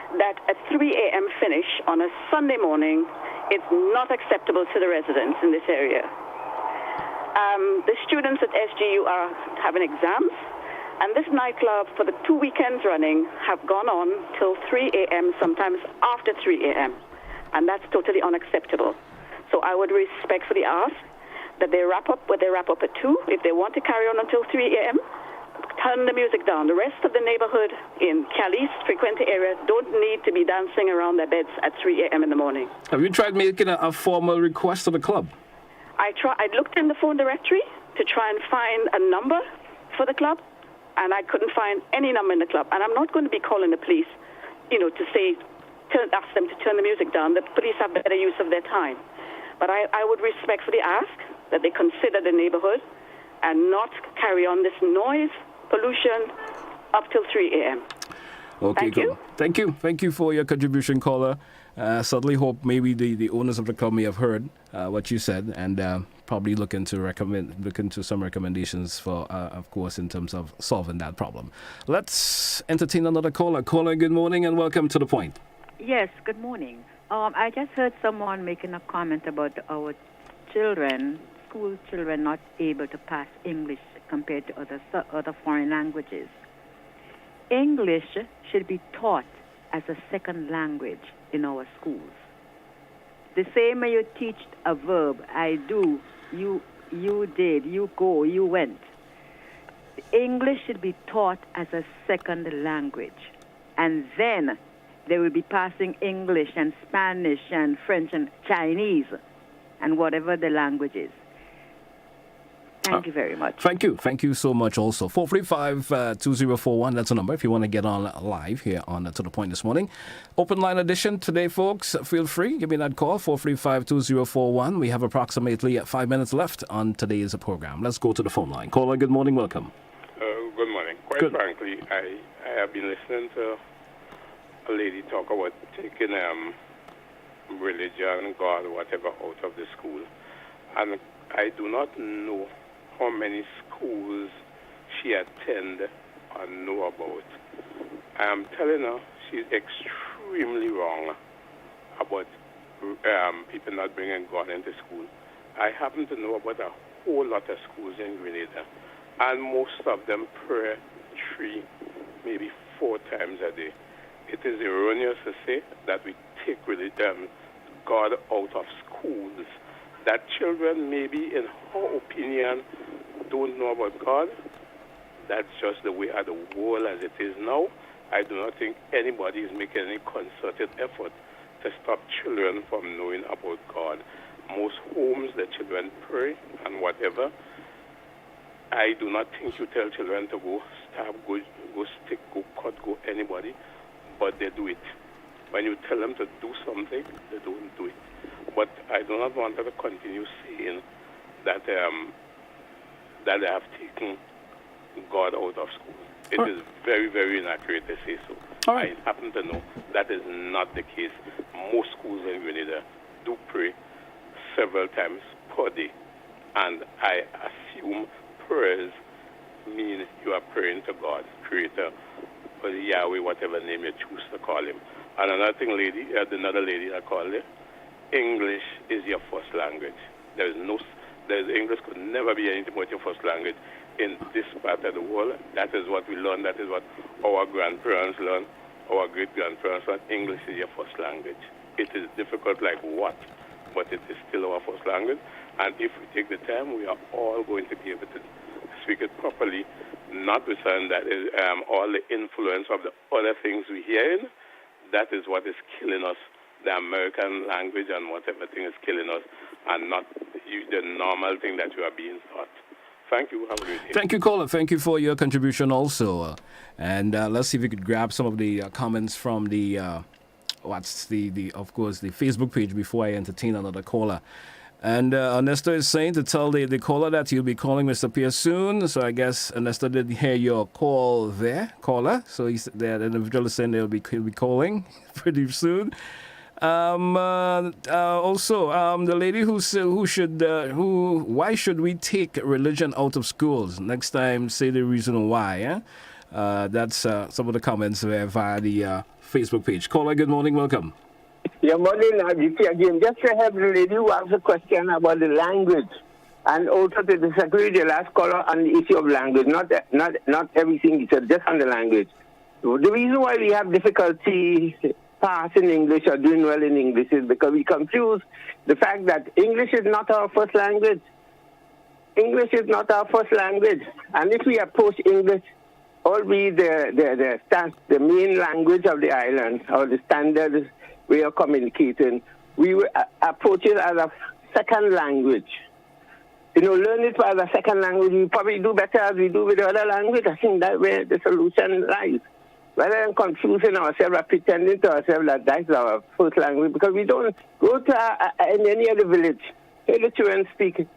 that a 3 a.m. finish on a Sunday morning is not acceptable to the residents in this area. The students at SGU are having exams, and this nightclub for the 2 weekends running have gone on till 3 a.m., sometimes after 3 a.m., and that's totally unacceptable. So I would respectfully ask that they wrap up at 2. If they want to carry on until 3 a.m., turn the music down. The rest of the neighborhood in Cali's frequented area don't need to be dancing around their beds at 3 a.m. in the morning. Have you tried making a formal request to the club? I looked in the phone directory to try and find a number for the club, and I couldn't find any number in the club. And I'm not going to be calling the police, to say, ask them to turn the music down. The police have better use of their time. But I would respectfully ask that they consider the neighborhood and not carry on this noise, pollution, up till 3 a.m. Okay, cool. Thank you. Thank you for your contribution, caller. Certainly hope maybe the owners of the club may have heard what you said and probably look into some recommendations for, of course, in terms of solving that problem. Let's entertain another caller. Caller, good morning and welcome to The Point. Yes, good morning. I just heard someone making a comment about our children, school children, not able to pass English compared to other foreign languages. English should be taught as a second language in our schools. The same way you teach a verb, I do, you did, you go, you went. English should be taught as a second language. And then they will be passing English and Spanish and French and Chinese and whatever the language is. Thank you very much. Thank you. Thank you so much also. 435-2041, that's the number if you want to get on live here on To The Point this morning. Open line edition today, folks. Feel free. Give me that call, 435-2041. We have approximately 5 minutes left on today's program. Let's go to the phone line. Caller, good morning. Welcome. Good morning. Quite frankly, I have been listening to a lady talk about taking religion, God, whatever, out of the school. And I do not know how many schools she attended or know about. I am telling her she's extremely wrong about people not bringing God into school. I happen to know about a whole lot of schools in Grenada, and most of them pray 3, maybe 4 times a day. It is erroneous to say that we take God out of schools. That children, maybe in her opinion, don't know about God. That's just the way of the world as it is now. I do not think anybody is making any concerted effort to stop children from knowing about God. Most homes, the children pray and whatever. I do not think you tell children to go stab, go stick, go cut, go anybody, but they do it. When you tell them to do something, they don't do it. But I do not want her to continue saying that that they have taken God out of school. It is very, very inaccurate to say so. I happen to know that is not the case. Most schools in Grenada do pray several times per day. And I assume prayers mean you are praying to God, Creator, or Yahweh, whatever name you choose to call him. And another lady that called it, English is your first language. English could never be anything but your first language in this part of the world. That is what we learn. That is what our grandparents learned, our great-grandparents learned. English is your first language. it is difficult like what, but it is still our first language. And if we take the time, we are all going to be able to speak it properly, notwithstanding that is all the influence of the other things we hear in. That is what is killing us. The American language and whatever thing is killing us, and not the normal thing that you are being taught. Thank you. Have a great day. Thank you, caller. Thank you for your contribution also. And let's see if we could grab some of the comments from the of course, the Facebook page before I entertain another caller. And Ernesto is saying to tell the caller that you'll be calling Mr. Pierce soon. So I guess Ernesto didn't hear your call there, caller. So he's there. The individual is saying he'll be calling pretty soon. Also, the lady why should we take religion out of schools? Next time, say the reason why. That's some of the comments via the Facebook page. Caller, good morning, welcome. Good morning, GP again. Just to help the lady who asked a question about the language, and also to disagree with the last caller on the issue of language. Not everything he said, just on the language. The reason why we have difficulty passing English or doing well in English is because we confuse the fact that English is not our first language. English is not our first language. And if we approach English, albeit the main language of the island, or the standard way of communicating, we will approach it as a second language. Learn it as a second language, we probably do better as we do with the other language. I think that's where the solution lies. Rather than confusing ourselves or pretending to ourselves that that's our first language, because we don't go to in any other village. Hey, the children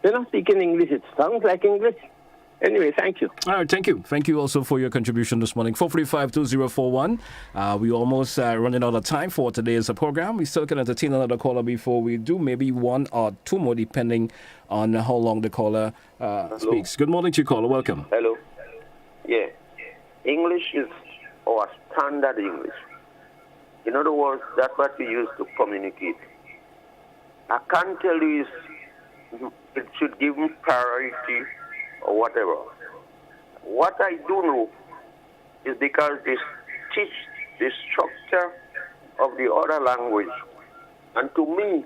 they're not speaking English. It sounds like English. Anyway, thank you. All right, thank you. Thank you also for your contribution this morning. 435-2041. We almost running out of time for today's program. We still can entertain another caller before we do, maybe one or two more, depending on how long the caller speaks. Good morning to you, caller. Welcome. Hello. Yeah. English is our standard English. In other words, that's what we use to communicate. I can't tell you it should give me priority or whatever. What I do know is because they teach the structure of the other language. And to me,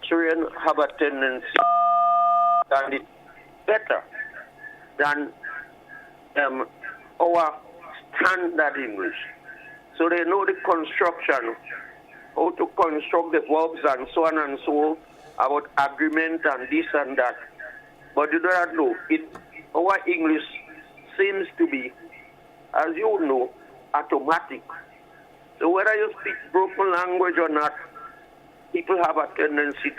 children have a tendency to understand it better than our standard English. So they know the construction, how to construct the verbs and so on and so about agreement and this and that. But you do not know it. Our English seems to be, as you know, automatic. So whether you speak broken language or not, people have a tendency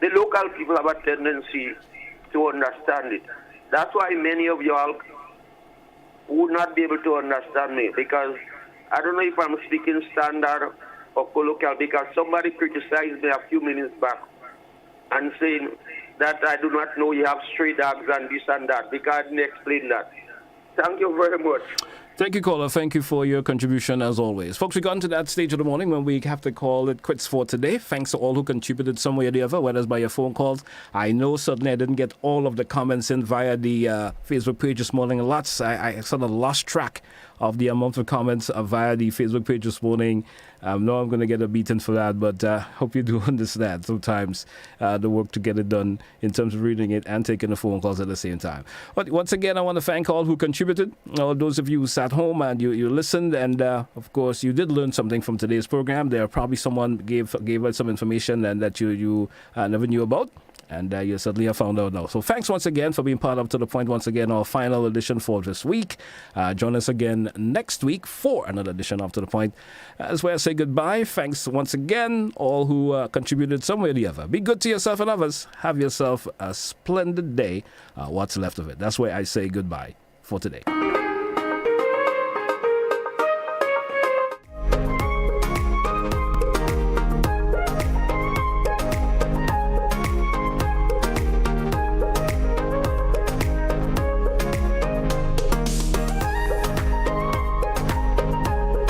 the local people have a tendency to understand it. That's why many of y'all would not be able to understand me, because I don't know if I'm speaking standard or colloquial, because somebody criticized me a few minutes back and saying that I do not know you have stray dogs and this and that, because I didn't explain that. Thank you very much. Thank you, caller. Thank you for your contribution as always. Folks, we've gotten to that stage of the morning when we have to call it quits for today. Thanks to all who contributed some way or the other, whether it's by your phone calls. I know certainly I didn't get all of the comments in via the Facebook page this morning. Lots. I sort of lost track of the amount of comments via the Facebook page this morning. No, I'm going to get a beating for that, but hope you do understand sometimes the work to get it done in terms of reading it and taking the phone calls at the same time. But once again, I want to thank all who contributed, all those of you who sat home and you listened, and of course you did learn something from today's program. There probably someone gave us some information and that you never knew about. And you certainly have found out now. So thanks once again for being part of To The Point. Once again, our final edition for this week. Join us again next week for another edition of To The Point. That's where I say goodbye. Thanks once again, all who contributed some way or the other. Be good to yourself and others. Have yourself a splendid day. What's left of it. That's where I say goodbye for today.